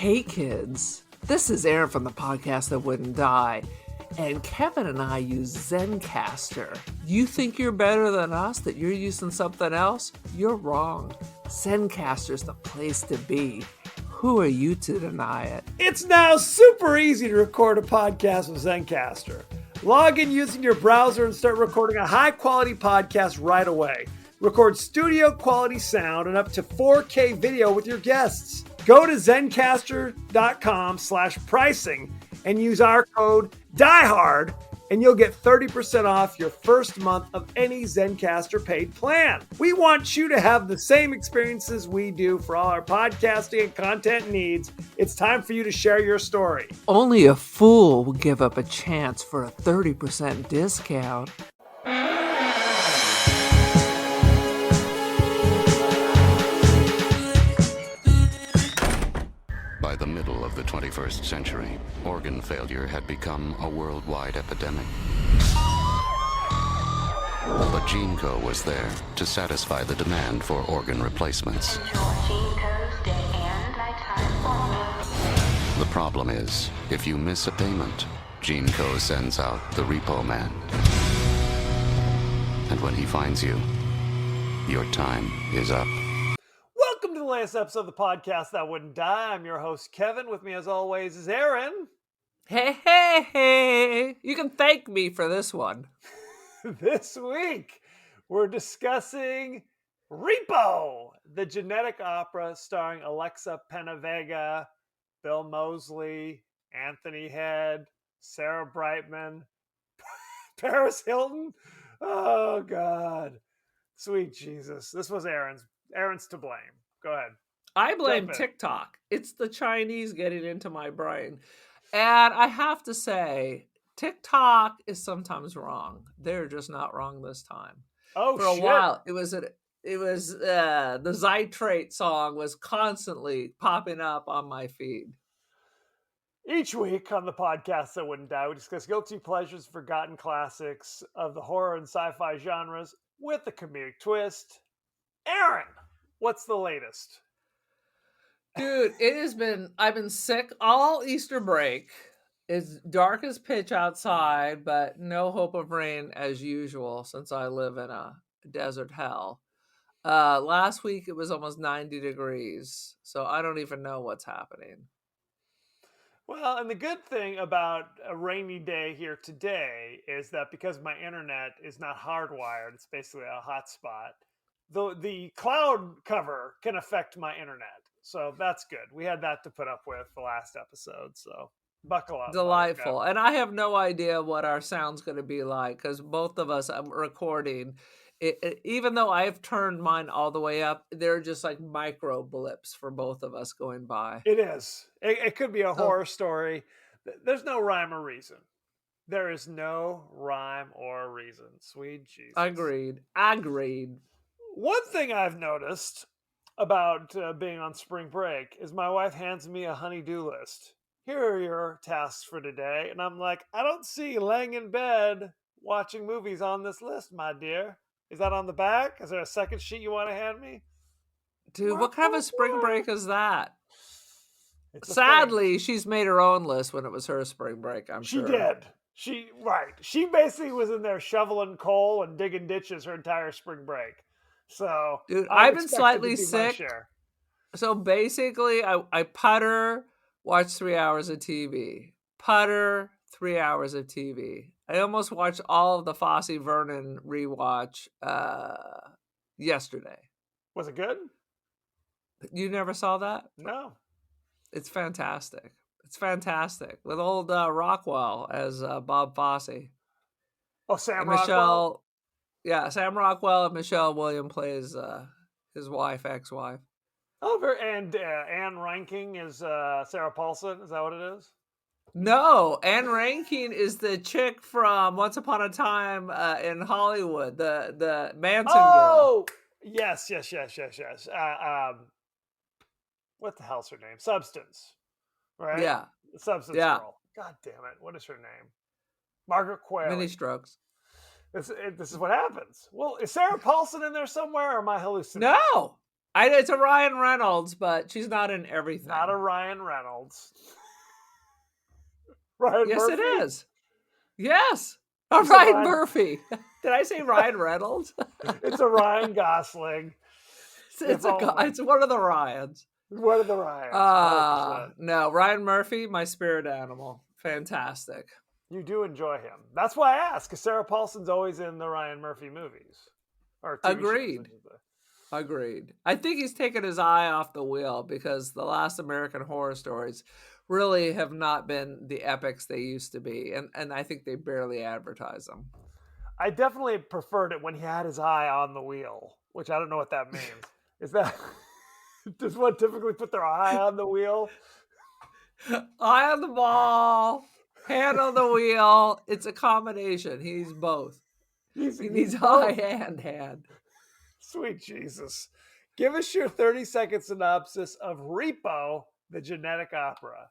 Hey kids, this is Aaron from the podcast that wouldn't die, and Kevin and I use Zencastr. You think you're better than us, that you're using something else? You're wrong. Zencastr's the place to be. Who are you to deny it? It's now super easy to record a podcast with Zencastr. Log in using your browser and start recording a high-quality podcast right away. Record studio-quality sound and up to 4K video with your guests. Go to zencastr.com/pricing and use our code DIEHARD and you'll get 30% off your first month of any Zencastr paid plan. We want you to have the same experiences we do for all our podcasting and content needs. It's time for you to share your story. Only a fool will give up a chance for a 30% discount. By the middle of the 21st century, organ failure had become a worldwide epidemic. But GeneCo was there to satisfy the demand for organ replacements. The problem is, if you miss a payment, GeneCo sends out the Repo man. And when he finds you, your time is up. Welcome to the latest episode of the podcast that wouldn't die. I'm your host, Kevin. With me, as always, is Aaron. Hey. You can thank me for this one. This week, we're discussing Repo, the genetic opera starring Alexa Penavega, Bill Moseley, Anthony Head, Sarah Brightman, Paris Hilton. Oh, God. Sweet Jesus. This was Aaron's to blame. Go ahead. I blame TikTok. It's the Chinese getting into my brain. And I have to say, TikTok is sometimes wrong. They're just not wrong this time. Oh, For a while, it was the Zytrate song was constantly popping up on my feed. Each week on the podcast that wouldn't die, we discuss guilty pleasures, forgotten classics of the horror and sci-fi genres with a comedic twist. Aaron, what's the latest? Dude, I've been sick all Easter break. It's dark as pitch outside, but no hope of rain as usual since I live in a desert hell. Last week it was almost 90 degrees, so I don't even know what's happening. Well, and the good thing about a rainy day here today is that because my internet is not hardwired, it's basically a hotspot, the cloud cover can affect my internet. So that's good. We had that to put up with the last episode, so buckle up. Delightful. And I have no idea what our sound's going to be like because both of us are recording. Even though I've turned mine all the way up, there are just like micro blips for both of us going by. It is. It could be a horror story. There's no rhyme or reason. There is no rhyme or reason. Sweet Jesus. Agreed. One thing I've noticed about being on spring break is my wife hands me a honey-do list. Here are your tasks for today. And I'm like, I don't see laying in bed watching movies on this list, my dear. Is that on the back? Is there a second sheet you want to hand me? Dude, what kind of a spring break is that? Sadly, she's made her own list when it was her spring break, I'm sure. She did. She basically was in there shoveling coal and digging ditches her entire spring break. So, dude, I've been slightly sick. So basically, I putter, watch 3 hours of TV. Putter, 3 hours of TV. I almost watched all of the Fosse Vernon rewatch yesterday. Was it good? You never saw that? No. It's fantastic. With old Rockwell as Bob Fosse. Oh, Sam and Rockwell? Sam Rockwell and Michelle Williams plays his ex-wife. Oh, and Anne Reinking is Sarah Paulson. Is that what it is? No, Anne Reinking is the chick from Once Upon a Time in Hollywood, the Manson girl. Oh, yes. What the hell's her name? Substance, right? Yeah. The Substance girl. God damn it. What is her name? Margaret Qualley. Mini strokes. This is what happens. Well, is Sarah Paulson in there somewhere, or am I hallucinating? No. It's a Ryan Reynolds, but she's not in Not a everything. Ryan Reynolds. Ryan Yes, it Murphy? is. Yes. You said Ryan Ryan. Murphy. Did I say Ryan Reynolds? It's a Ryan Gosling. If only. It's one of the Ryans. What are the Ryans? 100%. No, Ryan Murphy, my spirit animal. Fantastic. You do enjoy him. That's why I asked, because Sarah Paulson's always in the Ryan Murphy movies or TV shows. Agreed. Agreed. I think he's taken his eye off the wheel because the last American Horror Stories really have not been the epics they used to be, and I think they barely advertise them. I definitely preferred it when he had his eye on the wheel, which I don't know what that means. Is that does one typically put their eye on the wheel? Eye on the ball, hand on the wheel. It's a combination. He needs both. He needs eye and hand. Sweet Jesus. Give us your 30-second synopsis of Repo, the genetic opera.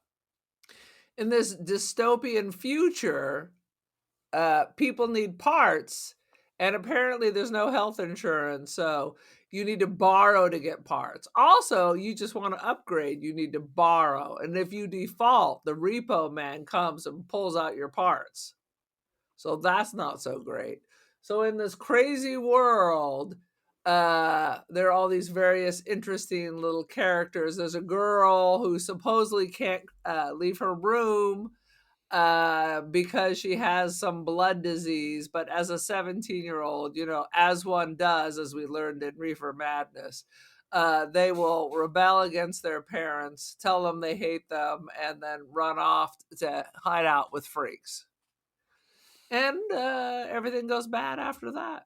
In this dystopian future, people need parts, and apparently there's no health insurance, so you need to borrow to get parts. Also, you just want to upgrade, you need to borrow. And if you default, the repo man comes and pulls out your parts. So that's not so great. So in this crazy world, there are all these various interesting little characters. There's a girl who supposedly can't leave her room because she has some blood disease. But as a 17-year-old, as one does, as we learned in Reefer Madness, they will rebel against their parents, tell them they hate them, and then run off to hide out with freaks. And everything goes bad after that.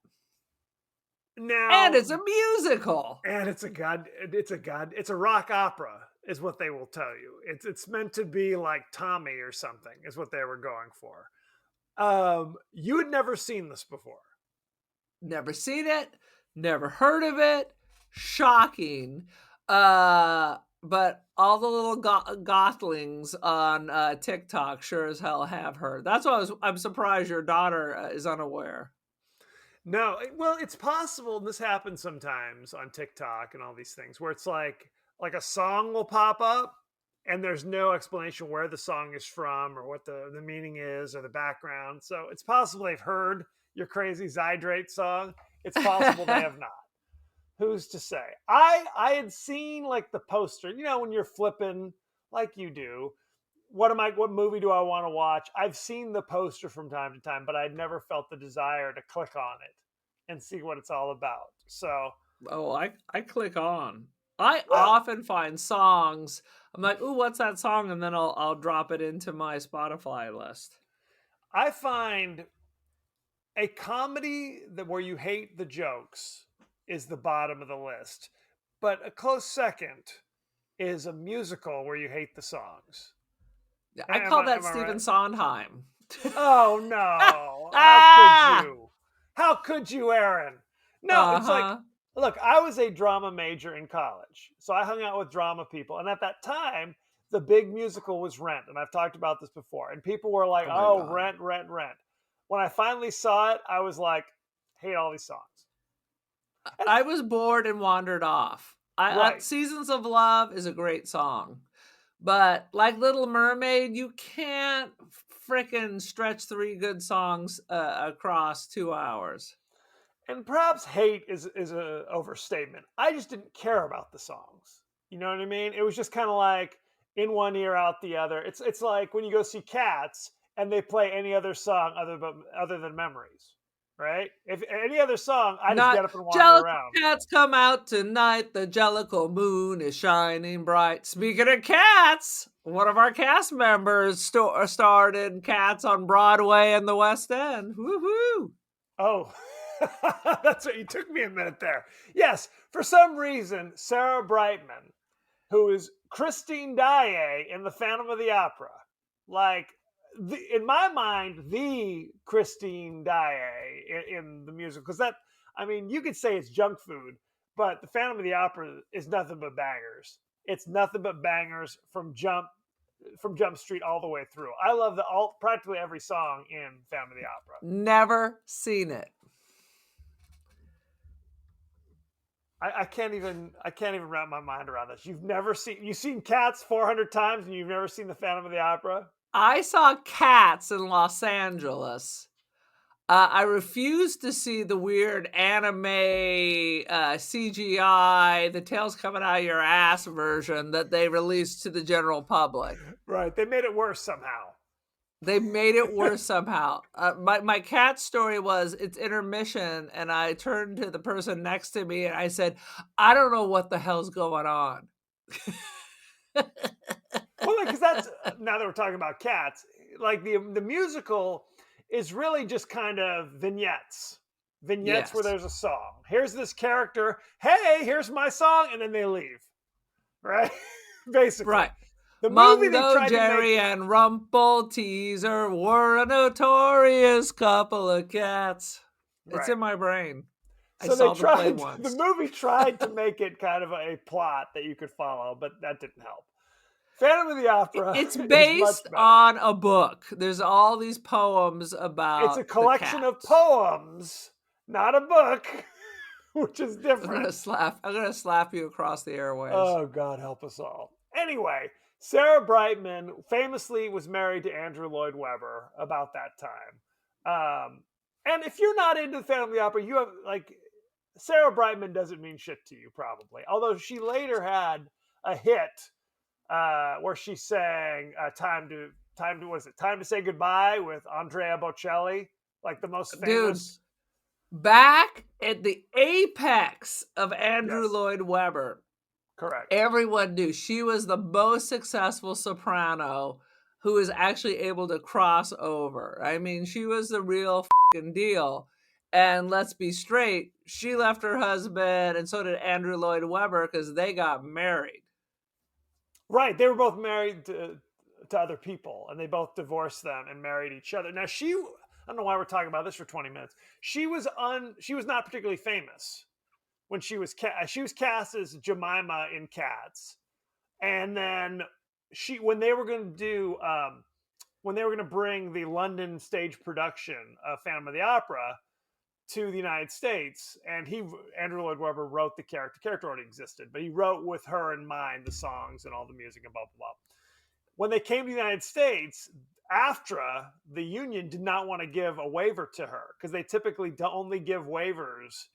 Now, and it's a musical. And it's a rock opera, is what they will tell you. It's meant to be like Tommy or something, is what they were going for. You had never seen this before. Never seen it, never heard of it. Shocking. But all the little gothlings on TikTok sure as hell have heard. That's why I'm surprised your daughter is unaware. No, well, it's possible, and this happens sometimes on TikTok and all these things, where it's like a song will pop up and there's no explanation where the song is from or what the meaning is or the background. So it's possible they've heard your crazy Zydrate song. It's possible they have not. Who's to say? I had seen like the poster, when you're flipping like you do. What movie do I want to watch? I've seen the poster from time to time, but I'd never felt the desire to click on it and see what it's all about. So, I click on. I often find songs. I'm like, ooh, what's that song? And then I'll drop it into my Spotify list. I find a comedy where you hate the jokes is the bottom of the list, but a close second is a musical where you hate the songs. I call that Stephen Sondheim. Oh no! How could you? How could you, Aaron? No, It's like, look, I was a drama major in college, so I hung out with drama people, and at that time, the big musical was Rent, and I've talked about this before, and people were like, "Oh, Rent, Rent, Rent." When I finally saw it, I was like, "Hate all these songs." I was bored and wandered off. Seasons of Love is a great song. But like Little Mermaid, you can't frickin' stretch 3 good songs across 2 hours. And perhaps hate is an overstatement. I just didn't care about the songs. You know what I mean? It was just kind of like in one ear, out the other. It's like when you go see Cats and they play any other song other than Memories. Right? If any other song, I just get up and wander around. Cats come out tonight. The Jellicle moon is shining bright. Speaking of cats, one of our cast members starred in Cats on Broadway and the West End. Woohoo! Oh, that's what you took me a minute there. Yes, for some reason, Sarah Brightman, who is Christine Daae in The Phantom of the Opera, like, in my mind, the Christine Daae in the musical, because you could say it's junk food, but The Phantom of the Opera is nothing but bangers. It's nothing but bangers from Jump Street all the way through. I love practically every song in Phantom of the Opera. Never seen it. I can't even wrap my mind around this. You've seen Cats 400 times and you've never seen the Phantom of the Opera? I saw Cats in Los Angeles. I refuse to see the weird anime CGI, the tails coming out of your ass version that they released to the general public. Right. They made it worse somehow. They made it worse somehow. My cat story was it's intermission, and I turned to the person next to me and I said, I don't know what the hell's going on. Well, because that's now that we're talking about Cats, like the musical is really just kind of vignettes where Yes. there's a song. Here's this character. Hey, here's my song, and then they leave. Right, basically. Right. The movie they Mungo, tried Jerry, to make. and Rumple Teaser were a notorious couple of cats. It's Right. in my brain. I So they saw the play tried. The once. movie tried to make it kind of a plot that you could follow, but that didn't help. Phantom of the Opera It's is much based better. on a book. There's all these poems about It's a collection the of cats. poems, not a book, which is I'm different. gonna slap you across the airways. Oh, God help us all. Anyway, Sarah Brightman famously was married to Andrew Lloyd Webber about that time. And if you're not into the Phantom of the Opera, you have like Sarah Brightman doesn't mean shit to you probably. Although she later had a hit where she sang "Time to Say Goodbye" with Andrea Bocelli, like the most Dude, famous. back at the apex of Andrew Yes, Lloyd Webber, correct. everyone knew she was the most successful soprano who was actually able to cross over. I mean, she was the real fucking deal. And let's be straight, she left her husband, and so did Andrew Lloyd Webber because they got married. Right, they were both married to other people, and they both divorced them and married each other. Now I don't know why we're talking about this for 20 minutes. She was not particularly famous when she was cast as Jemima in Cats, and then when they were going to do when they were going to bring the London stage production of Phantom of the Opera to the United States, and Andrew Lloyd Webber wrote the character. The character already existed, but he wrote with her in mind the songs and all the music and blah blah blah. When they came to the United States, AFTRA, the union, did not want to give a waiver to her because they typically only give waivers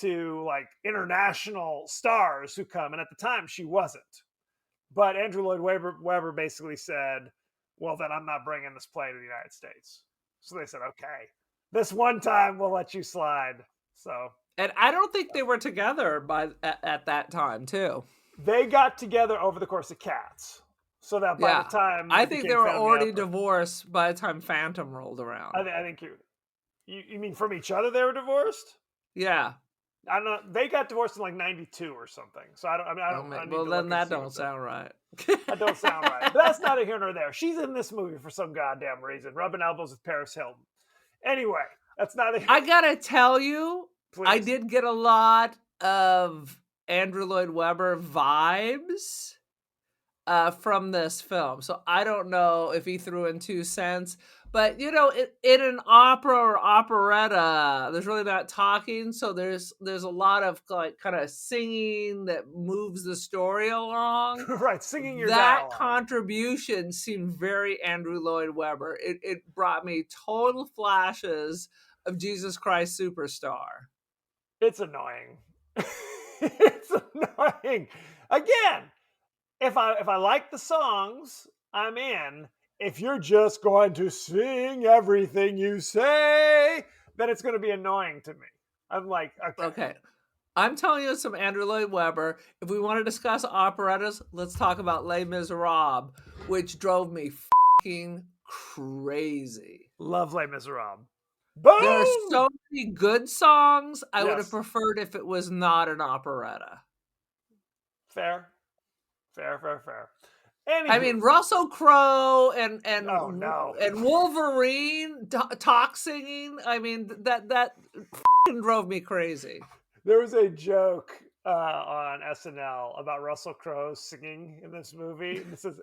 to like international stars who come, and at the time she wasn't. But Andrew Lloyd Webber basically said, "Well, then I'm not bringing this play to the United States." So they said, "Okay, this one time we'll let you slide." So And I don't think they were together at that time, too. they got together over the course of Cats, so that by the Yeah. time I it think became they were Phantom of the already Opera, divorced by the time Phantom rolled around. I think you mean from each other they were divorced. Yeah. I don't know. They got divorced in like '92 or something. So I don't. I mean, I Oh, don't. I man. need Well, to then look and that see don't what's sound right. That don't sound right. But that's neither here nor there. She's in this movie for some goddamn reason, rubbing elbows with Paris Hilton. Anyway, that's neither. I gotta tell you, I Please. did get a lot of Andrew Lloyd Webber vibes from this film. So I don't know if he threw in 2 cents, but in an opera or operetta, there's really not talking. So there's a lot of like kind of singing that moves the story along. Right, singing your That dialogue. contribution seemed very Andrew Lloyd Webber. It brought me total flashes of Jesus Christ Superstar. It's annoying. It's annoying. Again, if I like the songs, I'm in. If you're just going to sing everything you say, then it's going to be annoying to me. I'm like, Okay. I'm telling you some Andrew Lloyd Webber. If we want to discuss operettas, let's talk about Les Miserables, which drove me fucking crazy. love Les Miserables. There are Boom! so many good songs. I would have Yes. preferred if it was not an operetta. Fair. Anywho, I mean, Russell Crowe and oh no, and Wolverine talk singing. I mean, that fucking drove me crazy. there was a joke on SNL about Russell Crowe singing in this movie. And it says,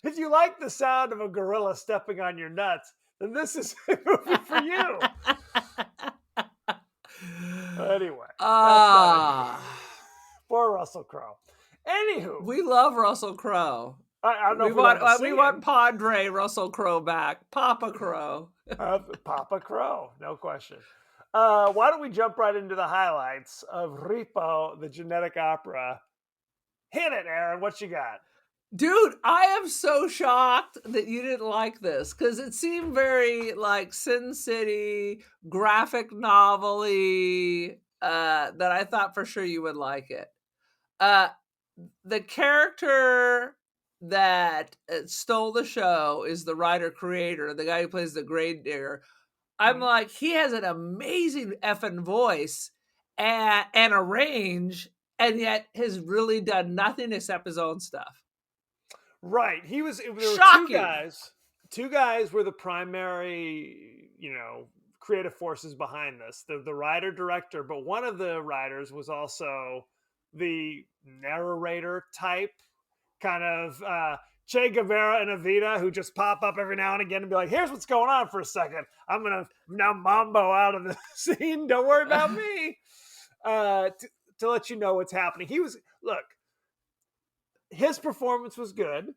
"If you like the sound of a gorilla stepping on your nuts, then this is a movie for you." Anyway, that's not it. Ah, Poor Russell Crowe. Anywho, we love Russell Crowe. I don't know if we like the We want singing. Padre Russell Crowe back. Papa Crowe. Papa Crow, no question. Why don't we jump right into the highlights of Repo, the genetic opera? Hit it, Aaron. What you got? Dude, I am so shocked that you didn't like this because it seemed very like Sin City graphic novel-y, that I thought for sure you would like it. Uh, the character that stole the show is the writer creator, the guy who plays the grave digger. I'm like, he has an amazing effing voice and a range, and yet has really done nothing except his own stuff. Right. There were Shocking. Two guys were the primary, creative forces behind this. The writer director, but one of the writers was also the narrator type, kind of Che Guevara and Evita, who just pop up every now and again and be like, here's what's going on for a second. I'm going to now mambo out of the scene. Don't worry about me. To let you know what's happening. His performance was good.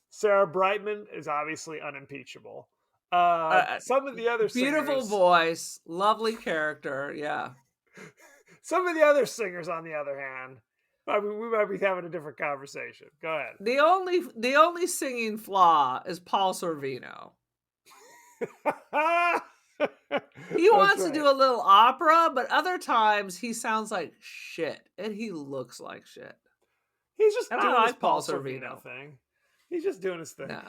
Sarah Brightman is obviously unimpeachable. Some of the other Beautiful singers, voice, lovely character. Yeah. some of the other singers, on the other hand, we might be having a different conversation. Go ahead. The only singing flaw is Paul Sorvino. He wants to do a little opera, but other times he sounds like shit, and he looks like shit. He's just And doing I his like Paul Paul Sorvino thing. He's just doing his thing. No.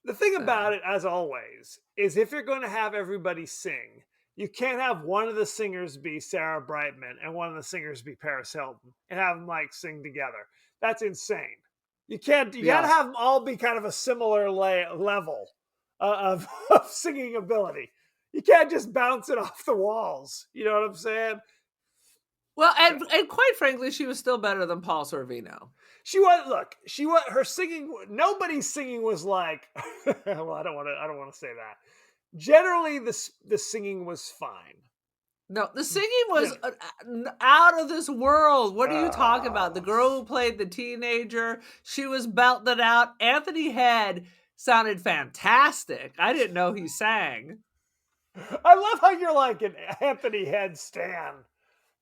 The thing about it, as always, is if you're going to have everybody sing, you can't have one of the singers be Sarah Brightman and one of the singers be Paris Hilton and have them like sing together. That's insane. You can't. You got to have them all be kind of a similar level of singing ability. You can't just bounce it off the walls. You know what I'm saying? Well, and quite frankly, she was still better than Paul Sorvino. Her singing, nobody's singing was like, well, I don't want to say that. Generally, the singing was fine. No, the singing was out of this world. What are you talking about? The girl who played the teenager, she was belting it out. Anthony Head sounded fantastic. I didn't know he sang. I love how you're like an Anthony Head stan.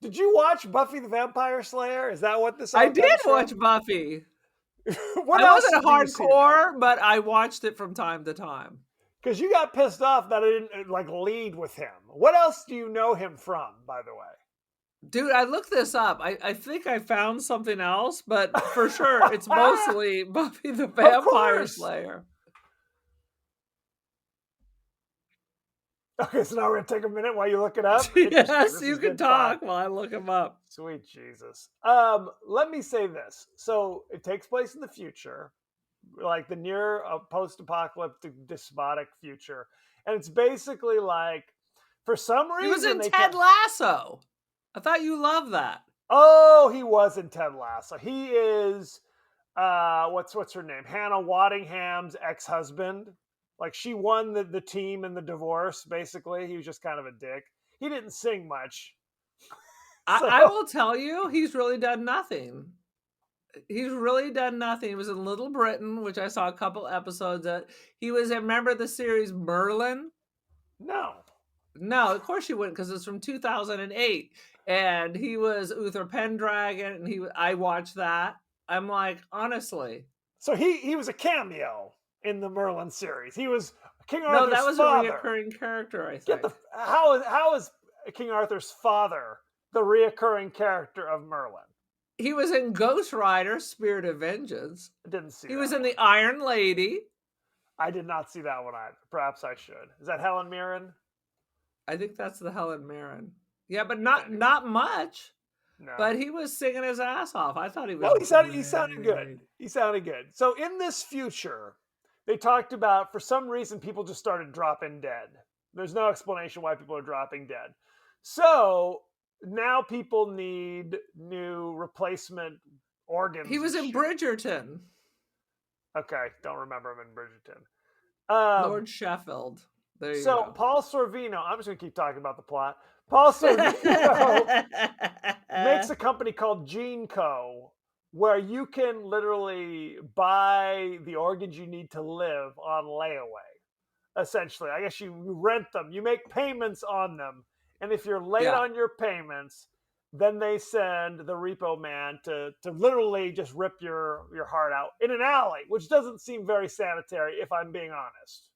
Did you watch Buffy the Vampire Slayer? Is that what this? I did watch Buffy. What I else wasn't hardcore, but I watched it from time to time. Because you got pissed off that I didn't like lead with him. What else do you know him from, by the way? Dude, I looked this up. I think I found something else, but for sure it's mostly Buffy the Vampire Slayer. Okay, so now we're going to take a minute while you look it up. Yes, you can talk while I look him up. Sweet Jesus. Let me say this. So it takes place in the future, like the near post-apocalyptic despotic future. And it's basically like, for some reason... He was in Ted Lasso. I thought you loved that. Oh, he was in Ted Lasso. He is, what's her name? Hannah Waddingham's ex-husband. Like, she won the team in the divorce, basically. He was just kind of a dick. He didn't sing much. I will tell you, he's really done nothing. He's really done nothing. He was in Little Britain, which I saw a couple episodes of. He was, remember the series Merlin? No, of course you wouldn't, because it's from 2008. And he was Uther Pendragon, and I watched that. I'm like, honestly. So he was a cameo in the Merlin series. He was King Arthur's father. No, that was a recurring character, I think. How is King Arthur's father the reoccurring character of Merlin? He was in Ghost Rider, Spirit of Vengeance. I didn't see He was in The Iron Lady. I did not see that one either. Perhaps I should. Is that Helen Mirren? I think that's the Helen Mirren. Yeah, but not much. No. But he was singing his ass off. I thought he was. No, he sounded good. He sounded good. So in this future, they talked about, for some reason, people just started dropping dead. There's no explanation why people are dropping dead. So now people need new replacement organs. He was in Bridgerton. Okay, don't remember him in Bridgerton. Lord Sheffield. There you So go. Paul Sorvino, I'm just going to keep talking about the plot. Paul Sorvino makes a company called Gene Co. where you can literally buy the organs you need to live on layaway. Essentially, I guess you rent them, you make payments on them, and if you're late Yeah. on your payments, then they send the repo man to literally just rip your heart out in an alley, which doesn't seem very sanitary, if I'm being honest.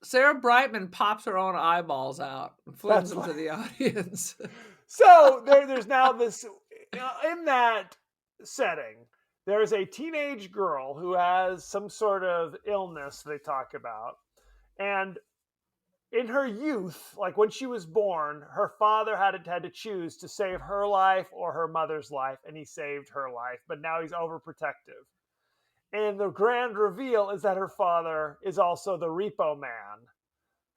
Sarah Brightman pops her own eyeballs out and flings That's them like, to the audience. so there's now this in that setting. There's a teenage girl who has some sort of illness they talk about, and in her youth, like when she was born, her father had to choose to save her life or her mother's life, and he saved her life. But now he's overprotective. And the grand reveal is that her father is also the repo man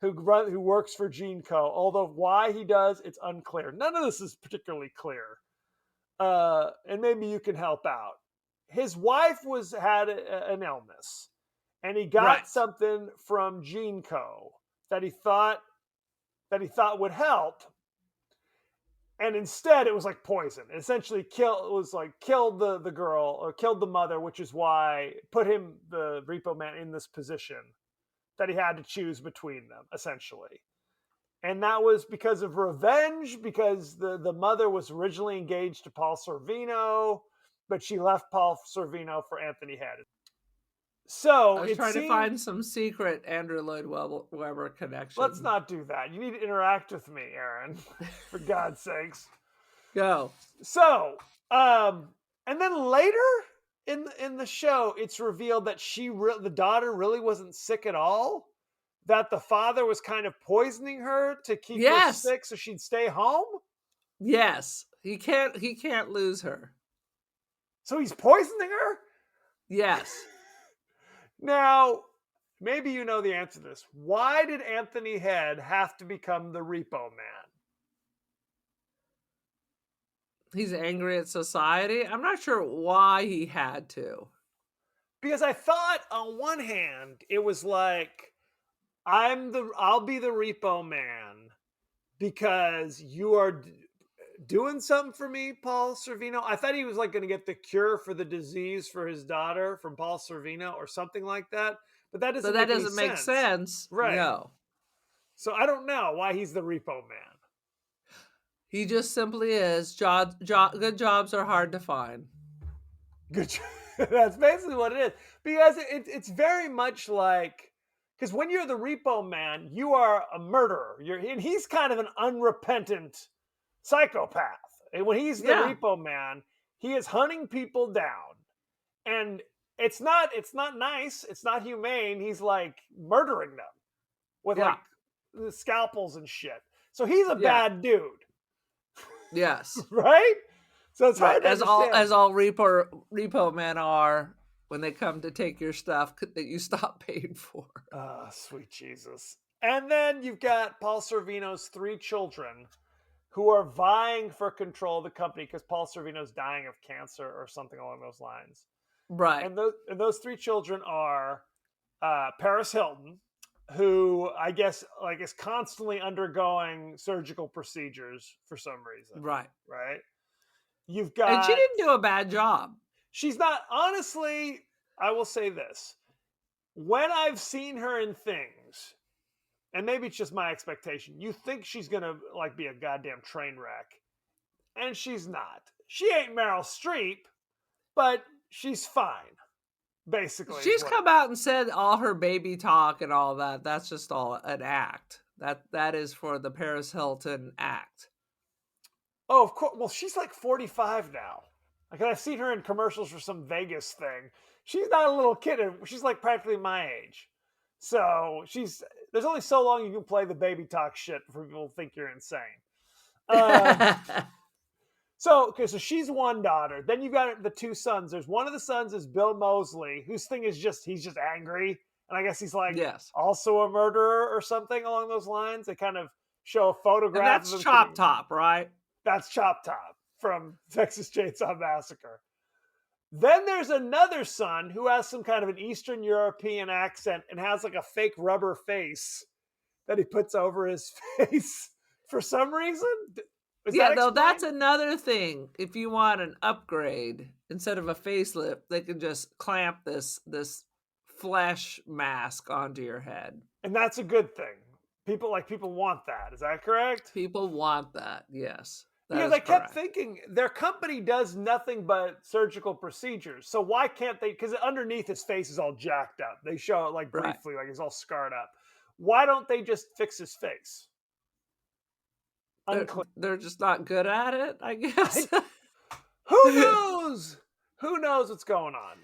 who works for Gene Co. Although why he does, it's unclear. None of this is particularly clear. And maybe you can help out. His wife had an illness, and he got Right. something from Gene Co. that he thought would help, and instead it was like poison. It essentially killed the girl or killed the mother, which is why put him, the repo man, in this position that he had to choose between them, essentially. And that was because of revenge, because the mother was originally engaged to Paul Sorvino, but she left Paul Sorvino for Anthony Head. So I was it trying to seemed, find some secret Andrew Lloyd Webber connection. let's not do that. You need to interact with me, Aaron, for God's sakes. Go. So, and then later in the show, it's revealed that the daughter really wasn't sick at all. That the father was kind of poisoning her to keep her Yes. sick so she'd stay home. Yes. He can't lose her. So he's poisoning her? Yes. Now, maybe you know the answer to this. Why did Anthony Head have to become the repo man? He's angry at society. I'm not sure why he had to. Because I thought on one hand it was like, I'll be the repo man because you are doing something for me, Paul Sorvino. I thought he was like going to get the cure for the disease for his daughter from Paul Sorvino or something like that. But that doesn't But that make any doesn't make sense. Right. No. So I don't know why he's the repo man. He just simply is. Good jobs are hard to find. Good. That's basically what it is. Because it's very much like, because when you're the repo man, you are a murderer. And he's kind of an unrepentant psychopath. And when he's the repo man, he is hunting people down. And it's not nice. It's not humane. He's like murdering them with like the scalpels and shit. So he's a bad dude. Yes. Right? So it's hard to as understand. all repo men are when they come to take your stuff that you stop paying for. Oh, sweet Jesus. And then you've got Paul Sorvino's 3 children who are vying for control of the company because Paul Sorvino's dying of cancer or something along those lines. Right. And those 3 children are Paris Hilton, who I guess like is constantly undergoing surgical procedures for some reason. Right. Right. You've got, and she didn't do a bad job. She's not, honestly, I will say this. When I've seen her in things, and maybe it's just my expectation, you think she's gonna like be a goddamn train wreck, and she's not. She ain't Meryl Streep, but she's fine. Basically, She's come out and said all her baby talk and all that. That's just all an act. That is for the Paris Hilton act. Oh, of course. Well, she's like 45 now. Like I've seen her in commercials for some Vegas thing. She's not a little kid. She's like practically my age. So there's only so long you can play the baby talk shit before people think you're insane. So she's one daughter. Then you've got the 2 sons. There's one of the sons is Bill Moseley, whose thing is he's just angry. And I guess he's like also a murderer or something along those lines. They kind of show a photograph. And that's Chop Top, right? That's Chop Top from Texas Chainsaw Massacre. Then there's another son who has some kind of an Eastern European accent and has like a fake rubber face. that he puts over his face for some reason. Is Yeah, that though that's explained? another thing. If you want an upgrade instead of a facelift, they can just clamp this flesh mask onto your head. And that's a good thing. People want that. Is that correct? People want that. Yes, that Because is I kept correct. thinking their company does nothing but surgical procedures. So why can't they? Because underneath his face is all jacked up. They show it like Right. briefly, like he's all scarred up. Why don't they just fix his face? They're Unclear. they're just not good at it, I guess. Who knows? Who knows what's going on?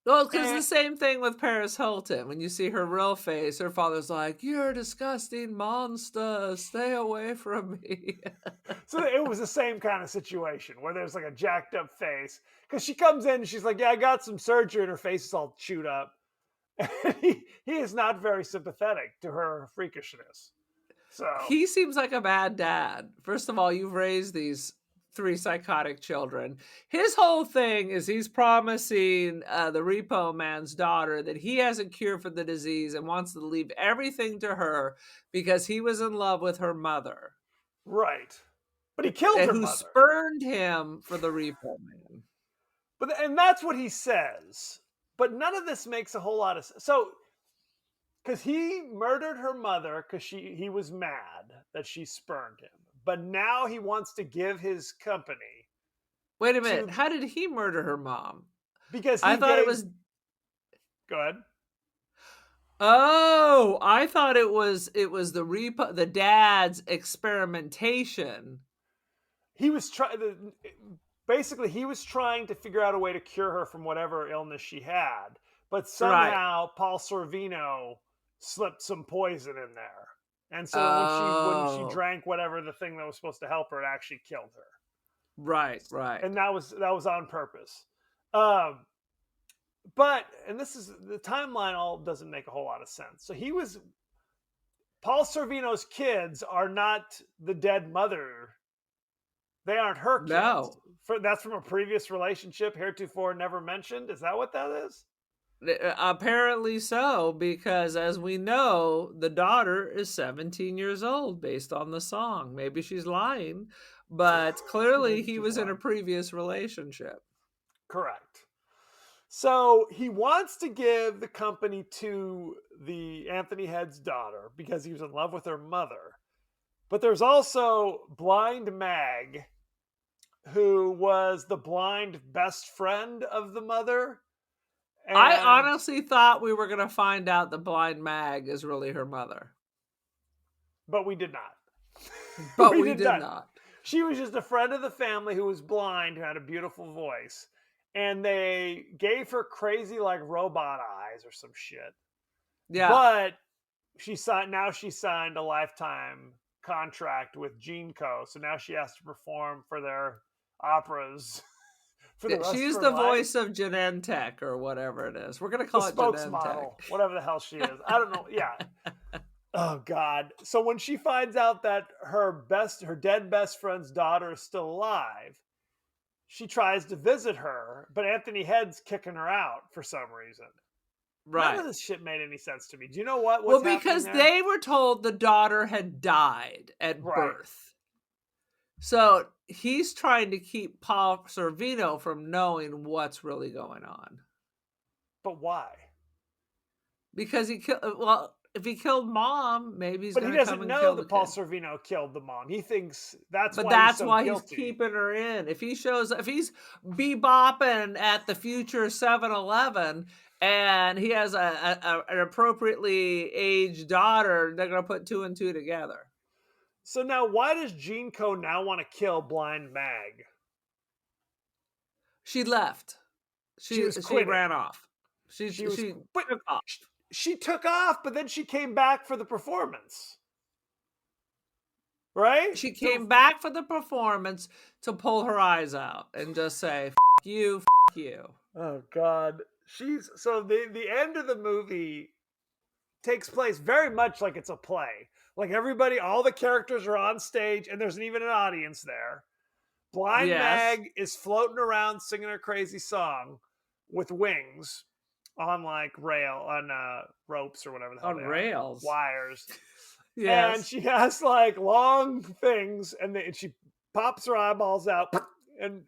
Well, because And the same thing with Paris Hilton. When you see her real face, her father's like, "You're a disgusting monster. Stay away from me." so it was the same kind of situation where there's like a jacked up face. Because she comes in and she's like, "Yeah, I got some surgery," and her face is all chewed up. And he is not very sympathetic to her freakishness. So He seems like a bad dad. First of all, you've raised these three psychotic children. His whole thing is he's promising the Repo man's daughter that he has a cure for the disease and wants to leave everything to her because he was in love with her mother, right, but he killed her who mother. spurned him for the Repo man. And that's what he says. But none of this makes a whole lot of sense. So because he murdered her mother because he was mad that she spurned him, but now he wants to give his company Wait a minute. to How did he murder her mom? because I he thought it gave. was. Go ahead. Oh, I thought it was the dad's experimentation. He was trying. Basically, he was trying to figure out a way to cure her from whatever illness she had, but Right. somehow Paul Sorvino slipped some poison in there, and so that when she Oh, drank whatever the thing that was supposed to help her, it actually killed her, right, right. and that was on purpose. Um, but and this is the timeline all doesn't make a whole lot of sense. So he was Paul Sorvino's kids are not the dead mother. They aren't her kids. No. That's from a previous relationship heretofore never mentioned. Is that what that is? Apparently so, because as we know, the daughter is 17 years old based on the song. Maybe she's lying, but clearly Maybe he she's was in a lying. previous relationship. Correct. So he wants to give the company to the Anthony Head's daughter because he was in love with her mother. But there's also Blind Mag, who was the blind best friend of the mother. I And honestly thought we were going to find out the blind Mag is really her mother, but we did not. but We we did did not. not. She was just a friend of the family who was blind, who had a beautiful voice. And they gave her crazy like robot eyes or some shit. Yeah. But she signed a lifetime contract with Gene Co. So now she has to perform for their operas for the rest of She's her the life. voice of Genentech or whatever it is. We're going to The call it Genentech. spokesmodel, whatever the hell she is. I don't know. Yeah. Oh God. So when she finds out that her dead best friend's daughter is still alive, she tries to visit her, but Anthony Head's kicking her out for some reason. None Right. of this shit made any sense to me. Do you know what's Well, happening because there? they were told the daughter had died at Right. birth. So he's trying to keep Paul Sorvino from knowing what's really going on. But why? Because if he killed mom, maybe he's But he going to come doesn't and know kill the that Paul kid. Sorvino killed the mom. He thinks that's But why he's that's so why he's guilty. keeping her in. If he's bebopping at the future 7-Eleven and he has an appropriately aged daughter, they're going to put two and two together. So now why does Gene Co now want to kill Blind Mag? She left. She was She quitting. ran off. She But took off. she took off, but then she came back for the performance. Right? She came back for the performance to pull her eyes out and just say, "F you, f you." Oh God. The end of the movie takes place very much like it's a play. Like all the characters are on stage and there's even an audience there. Blind Yes, Mag is floating around singing her crazy song with wings on like ropes or whatever the hell on they are, rails. wires. and Yes. she has like long things, and she pops her eyeballs out and And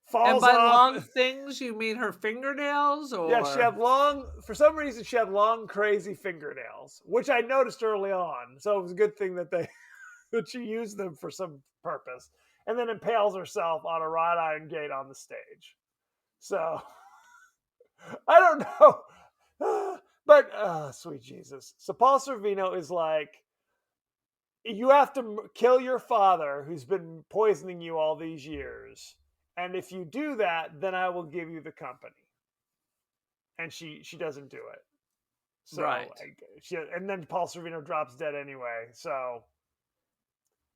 falls by off. long things, you mean her fingernails Yeah, she or had long, for some reason, she had long, crazy fingernails, which I noticed early on. So it was a good thing that that she used them for some purpose, and then impales herself on a wrought iron gate on the stage. So I don't know, but sweet Jesus. So Paul Sorvino is like, you have to kill your father who's been poisoning you all these years, and if you do that, then I will give you the company. And she doesn't do it. So right. and then Paul Sorvino drops dead anyway. So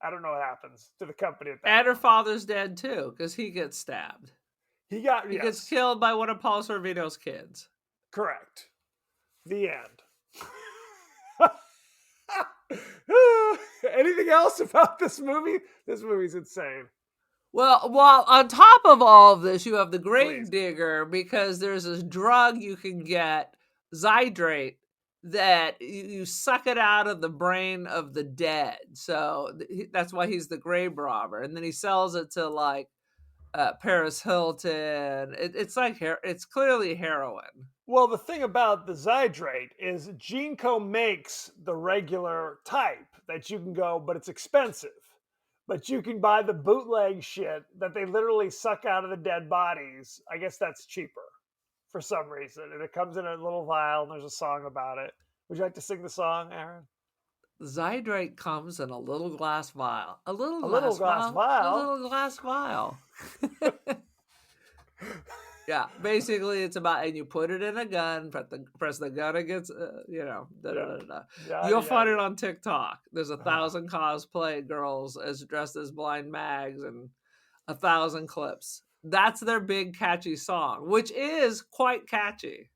I don't know what happens to the company at that And her point. father's dead too, because he gets stabbed. He got, He gets yes, killed by one of Paul Sorvino's kids. correct. The end. Anything else about this movie? This movie's insane. Well, while on top of all of this, you have the grave Please. digger because there's this drug you can get, Zydrate, that you suck it out of the brain of the dead. So that's why he's the grave robber. And then he sells it to like Paris Hilton. It's like it's clearly heroin. Well, the thing about the Zydrate is Geneco makes the regular type that you can go, but it's expensive. But you can buy the bootleg shit that they literally suck out of the dead bodies. I guess that's cheaper for some reason. And it comes in a little vial and there's a song about it. Would you like to sing the song, Aaron? Zydrate comes in a little glass vial. A little A little glass glass vial. A vial. little glass vial. Yeah, basically it's about, and you put it in a gun, press the gun against, da da Yeah. da da. Yeah, You'll yeah, find it on TikTok. There's 1,000 cosplay girls as dressed as blind mags and 1,000 clips. That's their big catchy song, which is quite catchy.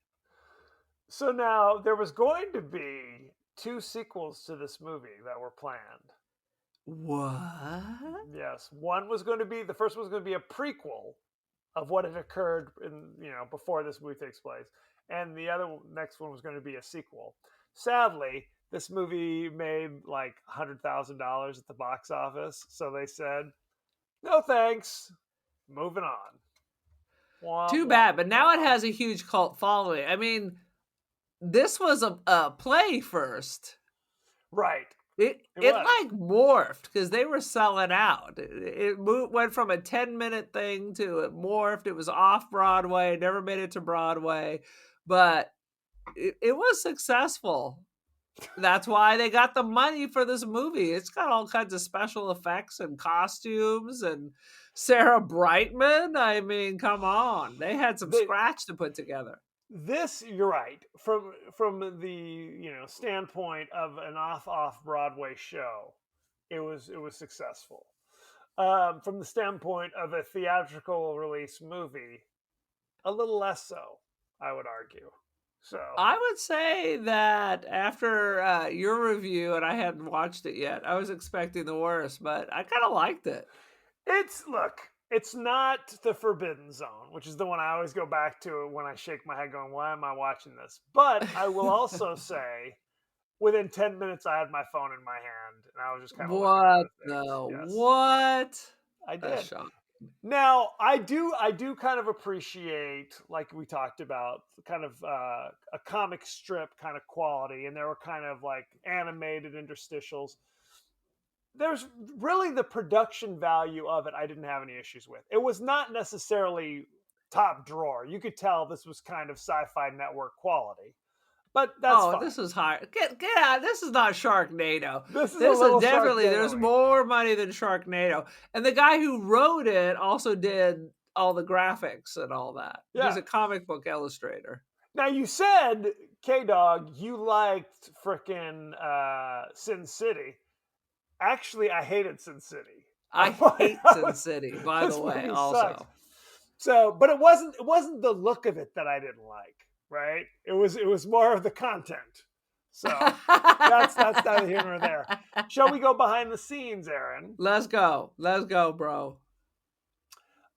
So now there was going to be two sequels to this movie that were planned. What? Yes, one was going to be, the first one was going to be a prequel of what had occurred in, before this movie takes place, and the other next one was going to be a sequel. Sadly, this movie made like $100,000 at the box office, so they said no thanks, moving on. Wah, Too wah, bad, but now it wah. has a huge cult following. I mean, this was a play first. Right, it It was. like morphed because they were selling out. It went from a 10-minute thing to it morphed. It was off Broadway, never made it to Broadway, but it was successful. That's why they got the money for this movie. It's got all kinds of special effects and costumes and Sarah Brightman. I mean, come on. They had some They, scratch to put together. this, you're right, from the standpoint of an off Broadway show, it was successful. From the standpoint of a theatrical release movie, a little less so, I would argue. So I would say that after your review, and I hadn't watched it yet, I was expecting the worst, but I kind of liked it. it's not the Forbidden Zone, which is the one I always go back to when I shake my head, going, "Why am I watching this?" But I will also say, within 10 minutes, I had my phone in my hand and I was just kind of looking at What other things. the Yes, what? I That's did. shocking. Now, I do kind of appreciate, like we talked about, kind of a comic strip kind of quality, and there were kind of like animated interstitials. There's really the production value of it. I didn't have any issues with. It was not necessarily top drawer. You could tell this was kind of Sci-Fi Network quality, but that's Oh, fine. this is hard. Get out. This is not Sharknado. This is a This is little definitely, there's Sharknado-y. more money than Sharknado. And the guy who wrote it also did all the graphics and all that. He's Yeah. a comic book illustrator. Now you said, K Dog, you liked frickin' Sin City. Actually, I hated Sin City. I hate Sin City, by the This way, movie sucks. also. So, but it wasn't the look of it that I didn't like, right? It was more of the content. So that's neither here nor there. Shall we go behind the scenes, Aaron? Let's go. Let's go, bro.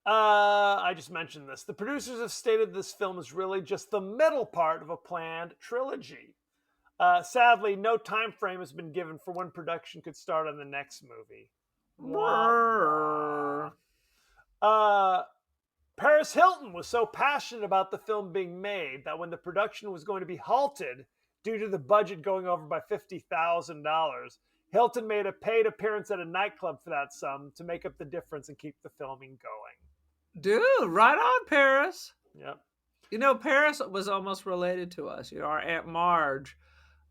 I just mentioned this. The producers have stated this film is really just the middle part of a planned trilogy. Sadly, no time frame has been given for when production could start on the next movie. Wah, wah. Brrr. Paris Hilton was so passionate about the film being made that when the production was going to be halted due to the budget going over by $50,000, Hilton made a paid appearance at a nightclub for that sum to make up the difference and keep the filming going. Dude, right on, Paris. Yep. You know, Paris was almost related to us. You know, our Aunt Marge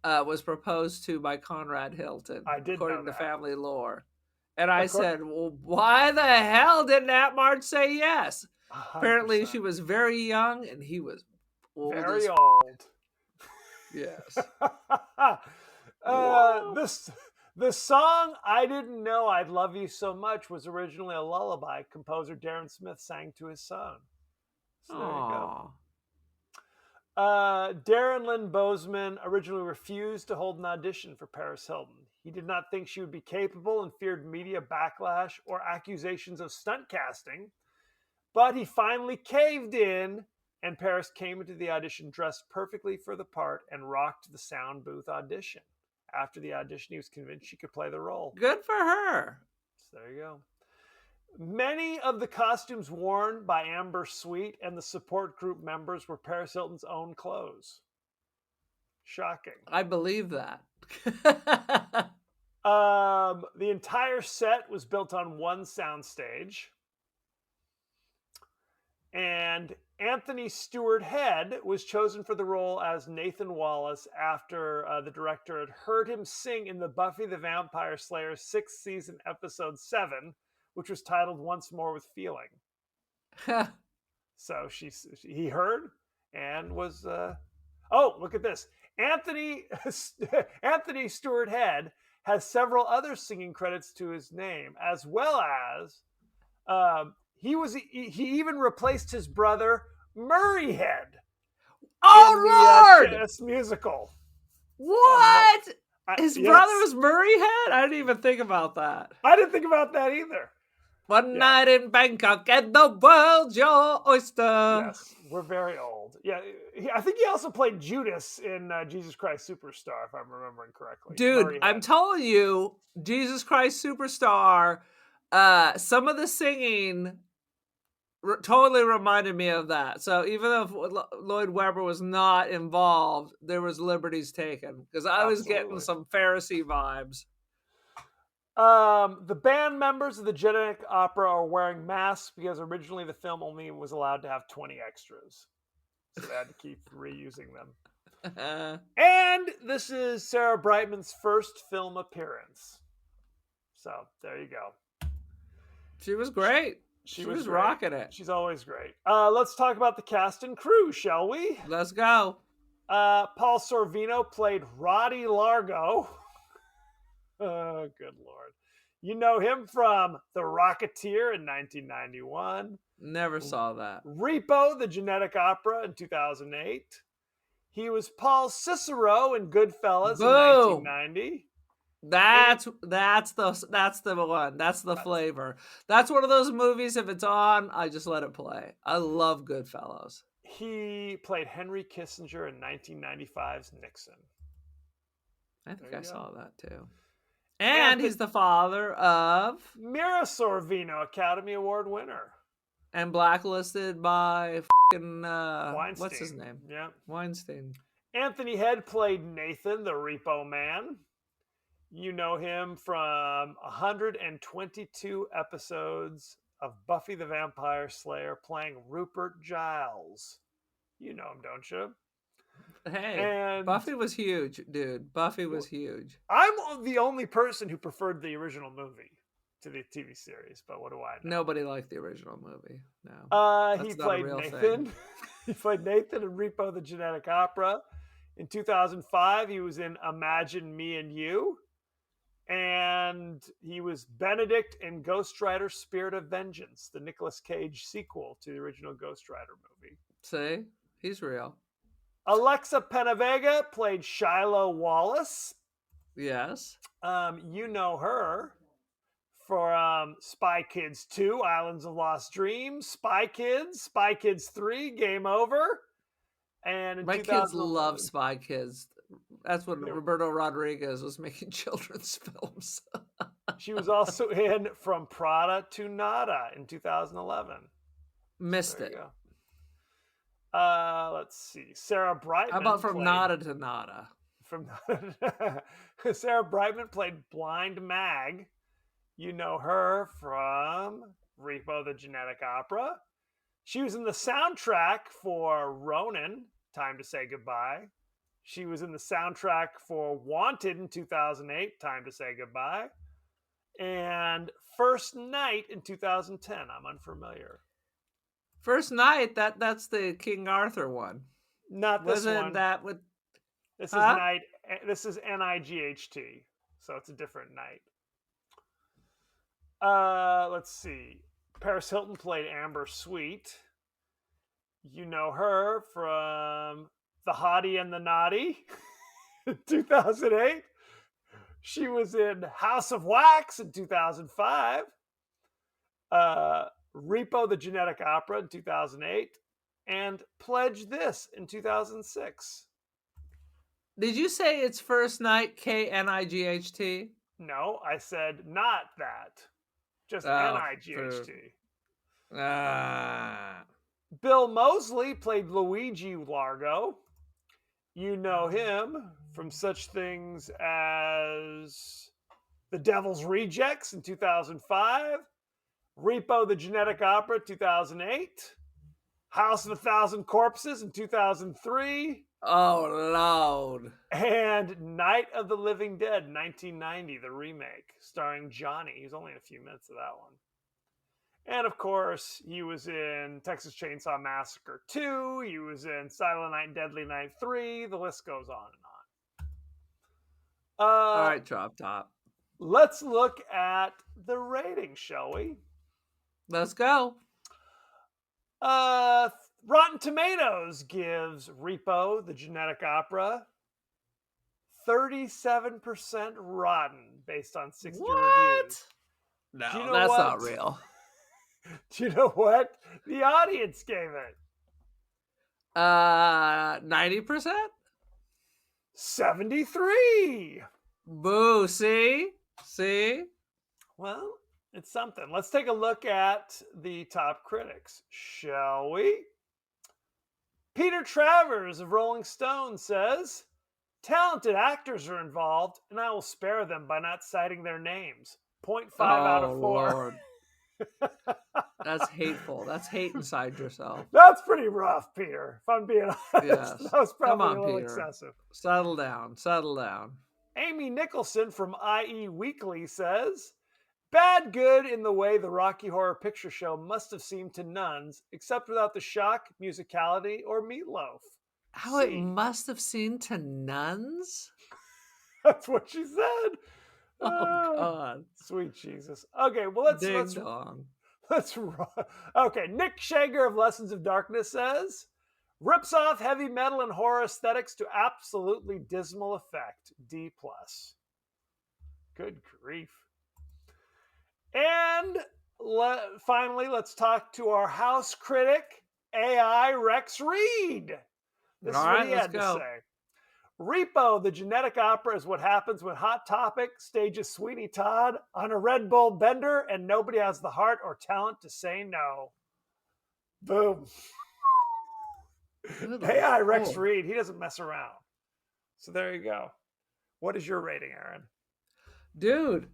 was proposed to by Conrad Hilton, I did know according to that. family lore. And I Of course- said, well, why the hell didn't Aunt Marge say yes? 100%. Apparently, she was very young and he was old very as old. Yes. The song "I Didn't Know I'd Love You So Much" was originally a lullaby composer Darren Smith sang to his son. So there you go. Darren Lynn Bozeman originally refused to hold an audition for Paris Hilton. He did not think she would be capable and feared media backlash or accusations of stunt casting. But he finally caved in, and Paris came into the audition dressed perfectly for the part and rocked the sound booth audition. After the audition, he was convinced she could play the role. Good for her. So there you go. Many of the costumes worn by Amber Sweet and the support group members were Paris Hilton's own clothes. Shocking. I believe that. The entire set was built on one soundstage. And Anthony Stewart Head was chosen for the role as Nathan Wallace after the director had heard him sing in the Buffy the Vampire Slayer 6th season episode 7, which was titled Once More with Feeling. So he heard and was... Oh, look at this. Anthony Stewart Head has several other singing credits to his name, as well as... he even replaced his brother Murray Head. Oh, in Lord! this musical. What? His Yes. brother was Murray Head? I didn't even think about that. I didn't think about that either. One night in Bangkok and the world's your oyster. Yes, we're very old. Yeah, I think he also played Judas in Jesus Christ Superstar, if I'm remembering correctly. Dude, Murray I'm Head. telling you, Jesus Christ Superstar, some of the singing totally reminded me of that. So even though Lloyd Webber was not involved, there was liberties taken because I was getting Absolutely. some Pharisee vibes. The band members of the Genetic Opera are wearing masks because originally the film only was allowed to have 20 extras. So they had to keep reusing them. And this is Sarah Brightman's first film appearance. So there you go. She was great. She was great. rocking it. She's always great. Let's talk about the cast and crew, shall we? Let's go. Paul Sorvino played Roddy Largo. Oh, good Lord. You know him from The Rocketeer in 1991. Never saw that. Repo, the Genetic Opera in 2008. He was Paul Cicero in Goodfellas Boom. in 1990. That's the one. That's the flavor. That's one of those movies. If it's on, I just let it play. I love Goodfellas. He played Henry Kissinger in 1995's Nixon. I think There I you saw go. that too. And he's the father of Mira Sorvino, Academy Award winner. and blacklisted by fucking Weinstein. what's his name? Yeah. Weinstein. Anthony Head played Nathan, the Repo Man. You know him from 122 episodes of Buffy the Vampire Slayer playing Rupert Giles. You know him, don't you? Hey, And Buffy was huge, dude. Buffy was huge. I'm the only person who preferred the original movie to the TV series, but what do I know? Nobody liked the original movie. No. He That's not a played real Nathan. thing. He played Nathan in Repo the Genetic Opera. In 2005, he was in Imagine Me and You. And he was Benedict in Ghost Rider Spirit of Vengeance, the Nicolas Cage sequel to the original Ghost Rider movie. See? He's real. Alexa Penavega played Shiloh Wallace. Yes. You know her for Spy Kids 2, Islands of Lost Dreams, Spy Kids 3, Game Over. And in My kids 2011 love Spy Kids. That's when Roberto Rodriguez was making children's films. She was also in From Prada to Nada in 2011. Missed There you it. go. Let's see. Sarah Brightman. How about From Nada to Nada? Sarah Brightman played Blind Mag. You know her from Repo, the Genetic Opera. She was in the soundtrack for Ronin, Time to Say Goodbye. She was in the soundtrack for Wanted in 2008, Time to Say Goodbye. And First Night in 2010. I'm unfamiliar. First Night, that's the King Arthur one. Not this Wasn't one. that with This is Night. This is NIGHT. So it's a different night. Let's see. Paris Hilton played Amber Sweet. You know her from The Hottie and the Naughty, 2008. She was in House of Wax in 2005. Repo, the Genetic Opera in 2008. And Pledge This in 2006. Did you say it's First Night, KNIGHT? No, I said not that. Just NIGHT. Bill Moseley played Luigi Largo. You know him from such things as The Devil's Rejects in 2005, Repo, the Genetic Opera 2008, House of a Thousand Corpses in 2003. Oh, Lord. And Night of the Living Dead 1990, the remake, starring Johnny. He was only in a few minutes of that one. And of course, he was in Texas Chainsaw Massacre 2. He was in Silent Night and Deadly Night 3. The list goes on and on. All right, Drop Top. Let's look at the rating, shall we? Let's go. Rotten Tomatoes gives Repo, the Genetic Opera, 37% rotten based on 60 reviews. No, that's not real. Do you know what the audience gave it? 90%? 73. Boo, see? Well, it's something. Let's take a look at the top critics, shall we? Peter Travers of Rolling Stone says, talented actors are involved, and I will spare them by not citing their names. 0.5 out of 4. Lord. That's hateful. That's hate inside yourself. That's pretty rough, Peter. If I'm being honest, yes. That was probably a little Peter. excessive. Settle down. Amy Nicholson from IE Weekly says, bad good in the way the Rocky Horror Picture Show must have seemed to nuns, except without the shock, musicality, or meatloaf. How it must have seemed to nuns? That's what she said. Oh, God. Sweet Jesus. Okay, well, let's okay, Nick Shager of Lessons of Darkness says, rips off heavy metal and horror aesthetics to absolutely dismal effect. D+. Good grief. And finally, let's talk to our house critic, AI Rex Reed. This is what he had to say. Repo, the Genetic Opera, is what happens when Hot Topic stages Sweeney Todd on a Red Bull bender and nobody has the heart or talent to say no. Boom. AI Rex Reed, he doesn't mess around. So there you go. What is your rating, Aaron? Dude,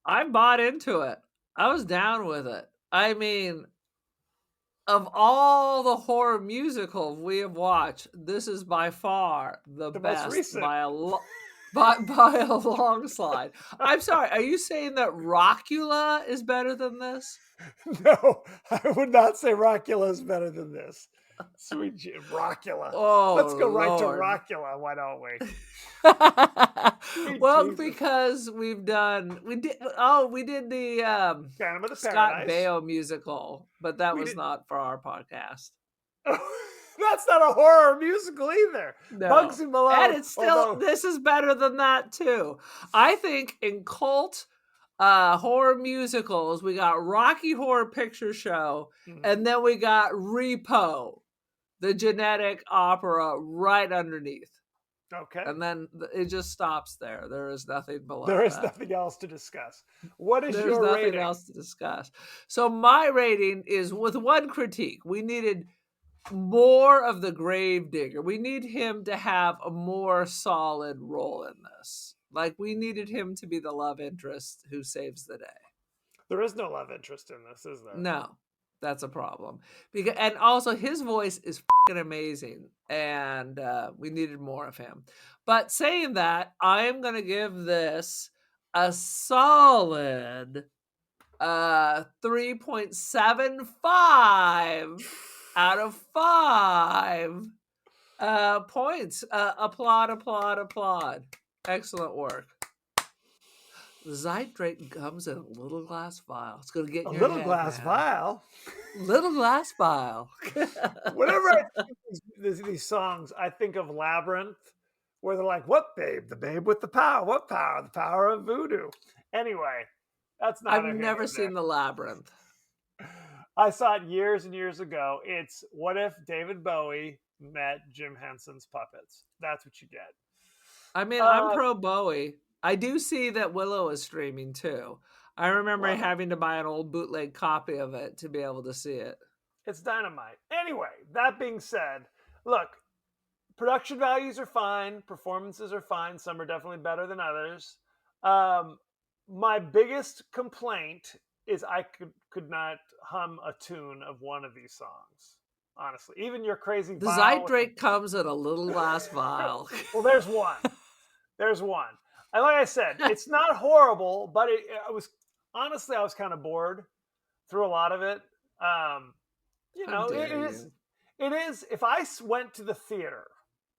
I bought into it. I was down with it. I mean, of all the horror musicals we have watched, this is by far the best most recent. by a long slide. I'm sorry, are you saying that Rockula is better than this? No, I would not say Rockula is better than this. Sweet Rockula. Oh, let's go right Lord. to Rockula. Why don't we? Well, Jesus. Because we did the Phantom of the Scott Baio musical, but that was not for our podcast. That's not a horror musical either. No. Bugsy Malone. And it's still, this is better than that too. I think in cult horror musicals, we got Rocky Horror Picture Show, and then we got Repo, the Genetic Opera, right underneath. Okay. And then it just stops there. There is nothing below There is that. nothing else to discuss. What is There's your nothing rating? else to discuss. So my rating is with one critique. We needed more of the Gravedigger. We need him to have a more solid role in this. Like, we needed him to be the love interest who saves the day. There is no love interest in this, is there? No, that's a problem. And also his voice is fucking amazing, and we needed more of him. But saying that, I am going to give this a solid 3.75 out of 5 points. Applaud, applaud, applaud. Excellent work. The Zydrate comes in a little glass vial. It's going to get in A your little head, glass man. vial. Little glass vial. Whenever I think of these songs, I think of Labyrinth, where they're like, "What babe? The babe with the power. What power? The power of voodoo." Anyway, that's I've neither here never nor seen The Labyrinth. there. I saw it years and years ago. It's what if David Bowie met Jim Henson's puppets? That's what you get. I mean, I'm pro Bowie. I do see that Willow is streaming too. I remember Well, having to buy an old bootleg copy of it to be able to see it. it's dynamite. Anyway, that being said, look, production values are fine, performances are fine. Some are definitely better than others. My biggest complaint is I could not hum a tune of one of these songs. Honestly, even your crazy The vial. Zydrate comes in a little glass vial. Well, there's one. There's one. And like I said, it's not horrible, but I was honestly I was kind of bored through a lot of it. Um, How it dare is. you? It is. If I went to the theater,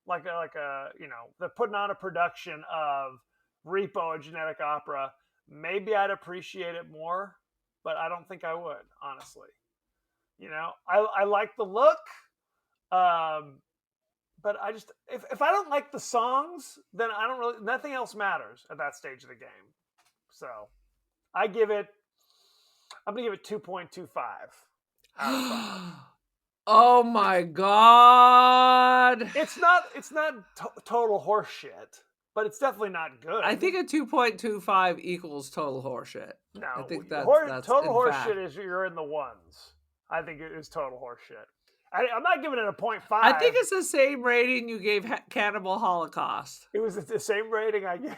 they're putting on a production of Repo, a genetic opera, maybe I'd appreciate it more, but I don't think I would, honestly. I like the look, but I just if I don't like the songs, then I don't really nothing else matters at that stage of the game. So I give it. I'm gonna give it 2.25 out of 5. Oh my god. It's not total horseshit, but it's definitely not good. I think a 2.25 equals total horseshit. No, I think that's total in fact. horseshit is you're in the ones. I think it is total horseshit. I'm not giving it a 0.5. I think it's the same rating you gave Cannibal Holocaust. It was the same rating I gave.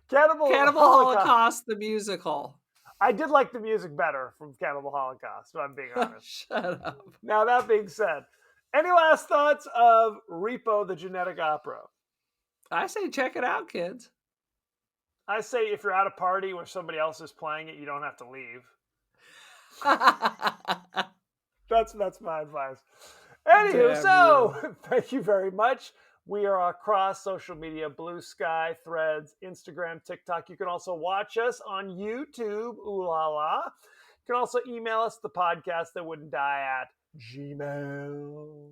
Cannibal Holocaust, the musical. I did like the music better from Cannibal Holocaust, if I'm being honest. Shut up. Now, that being said, any last thoughts of Repo, the genetic opera? I say check it out, kids. I say if you're at a party where somebody else is playing it, you don't have to leave. That's my advice. Anywho, thank you very much. We are across social media: Blue Sky, Threads, Instagram, TikTok. You can also watch us on YouTube. Ooh la la. You can also email us the podcast that wouldn't die at Gmail.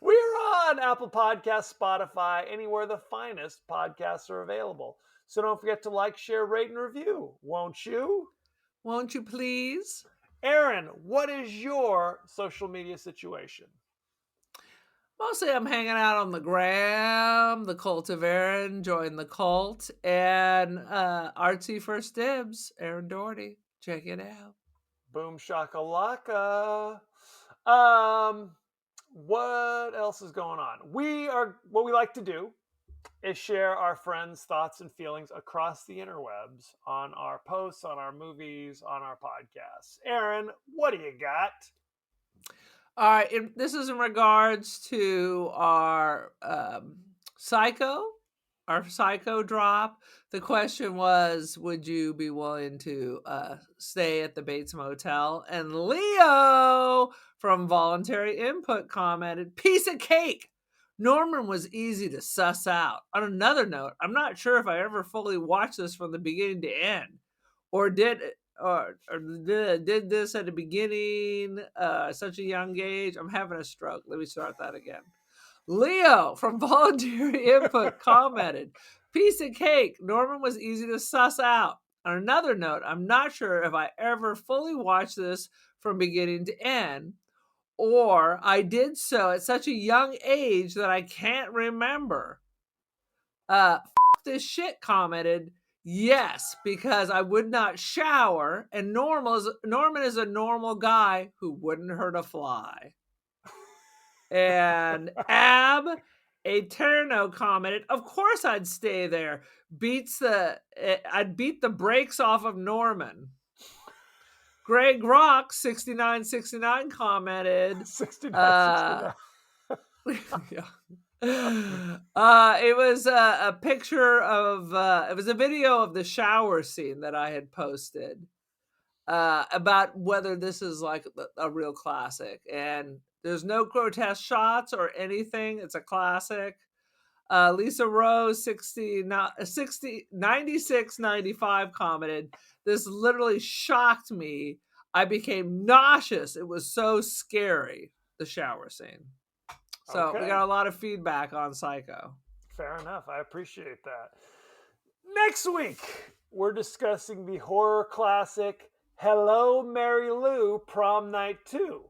We're on Apple Podcasts, Spotify, anywhere the finest podcasts are available. So don't forget to like, share, rate, and review. Won't you? Won't you please? Aaron, what is your social media situation? Mostly I'm hanging out on the gram, the cult of Aaron, join the cult, and artsy first dibs, Aaron Doherty. Check it out. Boom shakalaka. What else is going on? What we like to do is share our friends' thoughts and feelings across the interwebs on our posts, on our movies, on our podcasts. Aaron, what do you got? All right, this is in regards to our Psycho drop. The question was, would you be willing to stay at the Bates Motel? And Leo from Voluntary Input commented, piece of cake. Norman was easy to suss out. On another note, I'm not sure if I ever fully watched this from the beginning to end, or did this at the beginning, such a young age. I'm having a stroke. Let me start that again. Leo from Voluntary Input commented, piece of cake. Norman was easy to suss out. On another note, I'm not sure if I ever fully watched this from beginning to end, or I did so at such a young age that I can't remember. This shit commented, yes, because I would not shower, and Norman is a normal guy who wouldn't hurt a fly. And Ab Eterno commented, of course I'd stay there. I'd beat the brakes off of Norman. Greg Rock 6969 commented 6969. It was a picture of it was a video of the shower scene that I had posted about whether this is like a real classic, and there's no grotesque shots or anything. It's a classic. Lisa Rose 9695 commented, this literally shocked me. I became nauseous. It was so scary, the shower scene. So we got a lot of feedback on Psycho. Fair enough. I appreciate that. Next week, we're discussing the horror classic Hello, Mary Lou, Prom Night 2.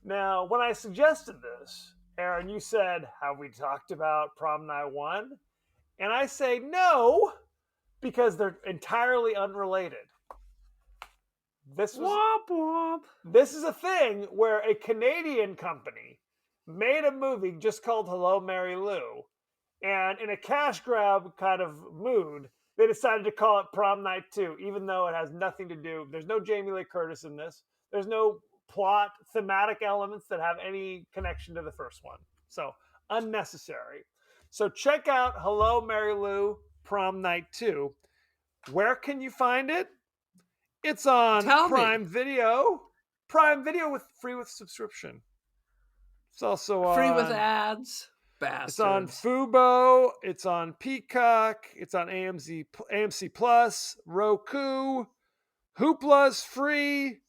Now, when I suggested this, Aaron, you said, have we talked about Prom Night 1? And I say no, because they're entirely unrelated. This is a thing where a Canadian company made a movie just called Hello, Mary Lou. And in a cash grab kind of mood, they decided to call it Prom Night 2, even though it has nothing to do. There's no Jamie Lee Curtis in this. There's no plot, thematic elements that have any connection to the first one. So, unnecessary. So, check out Hello, Mary Lou, Prom Night 2. Where can you find it? It's on Prime Video. Prime Video free with subscription. It's also on free with ads. Bastards. It's on Fubo. It's on Peacock. It's on AMC Plus, Roku, Hoopla's free,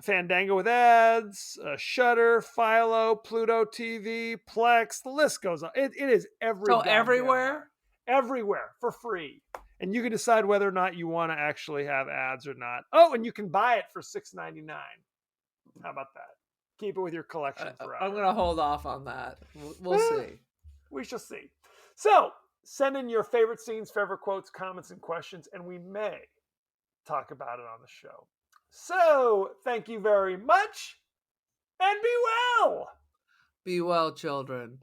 Fandango with ads, Shudder, Philo, Pluto TV, Plex. The list goes on. It is everywhere. Everywhere for free. And you can decide whether or not you want to actually have ads or not. Oh, and you can buy it for $6.99. How about that? Keep it with your collection forever. I'm going to hold off on that. We'll see. We shall see. So, send in your favorite scenes, favorite quotes, comments, and questions, and we may talk about it on the show. So, thank you very much, and be well. Be well, children.